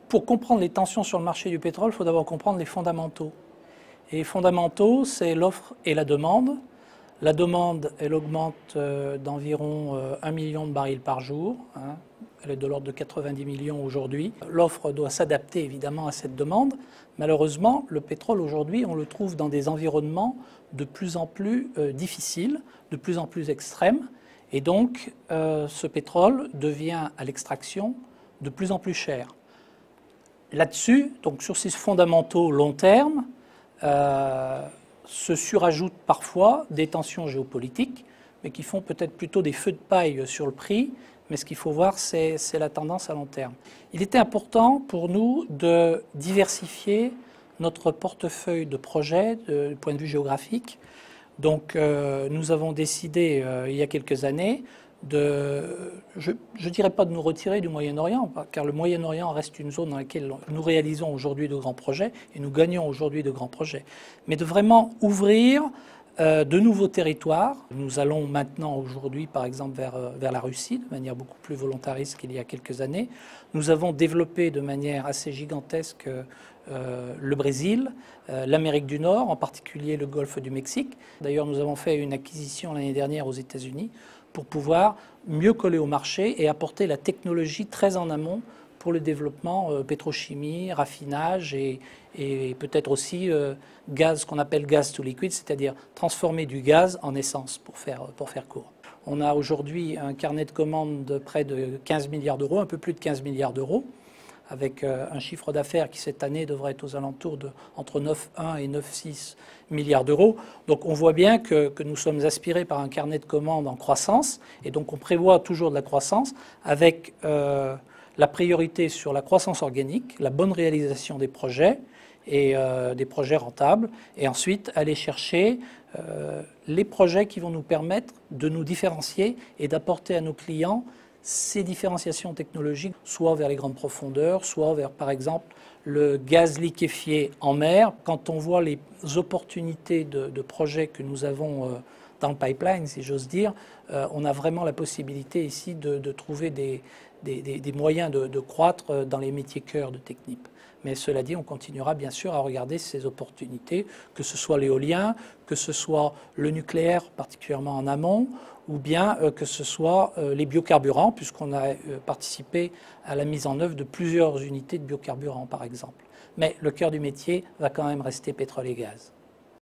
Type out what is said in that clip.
Pour comprendre les tensions sur le marché du pétrole, il faut d'abord comprendre les fondamentaux. Et les fondamentaux, c'est l'offre et la demande. La demande, elle augmente d'environ 1 million de barils par jour. Elle est de l'ordre de 90 millions aujourd'hui. L'offre doit s'adapter évidemment à cette demande. Malheureusement, le pétrole aujourd'hui, on le trouve dans des environnements de plus en plus difficiles, de plus en plus extrêmes. Et donc, ce pétrole devient à l'extraction de plus en plus cher. Là-dessus, donc sur ces fondamentaux long terme, se surajoutent parfois des tensions géopolitiques, mais qui font peut-être plutôt des feux de paille sur le prix. Mais ce qu'il faut voir, c'est la tendance à long terme. Il était important pour nous de diversifier notre portefeuille de projets du point de vue géographique. Donc nous avons décidé il y a quelques années je ne dirais pas de nous retirer du Moyen-Orient, car le Moyen-Orient reste une zone dans laquelle nous réalisons aujourd'hui de grands projets et nous gagnons aujourd'hui de grands projets, mais de vraiment ouvrir de nouveaux territoires. Nous allons maintenant aujourd'hui par exemple vers la Russie de manière beaucoup plus volontariste qu'il y a quelques années. Nous avons développé de manière assez gigantesque le Brésil, l'Amérique du Nord, en particulier le Golfe du Mexique. D'ailleurs, nous avons fait une acquisition l'année dernière aux États-Unis pour pouvoir mieux coller au marché et apporter la technologie très en amont pour le développement pétrochimie, raffinage et peut-être aussi gaz, qu'on appelle gaz to liquid, c'est-à-dire transformer du gaz en essence pour faire court. On a aujourd'hui un carnet de commandes de près de 15 milliards d'euros, un peu plus de 15 milliards d'euros, avec un chiffre d'affaires qui cette année devrait être aux alentours de entre 9,1 et 9,6 milliards d'euros. Donc on voit bien que nous sommes aspirés par un carnet de commandes en croissance, et donc on prévoit toujours de la croissance avec la priorité sur la croissance organique, la bonne réalisation des projets et des projets rentables, et ensuite aller chercher les projets qui vont nous permettre de nous différencier et d'apporter à nos clients ces différenciations technologiques, soit vers les grandes profondeurs, soit vers, par exemple, le gaz liquéfié en mer. Quand on voit les opportunités de projets que nous avons dans le pipeline, si j'ose dire, on a vraiment la possibilité ici de trouver des moyens de croître dans les métiers cœurs de Technip. Mais cela dit, on continuera bien sûr à regarder ces opportunités, que ce soit l'éolien, que ce soit le nucléaire, particulièrement en amont, ou bien que ce soit les biocarburants, puisqu'on a participé à la mise en œuvre de plusieurs unités de biocarburants, par exemple. Mais le cœur du métier va quand même rester pétrole et gaz.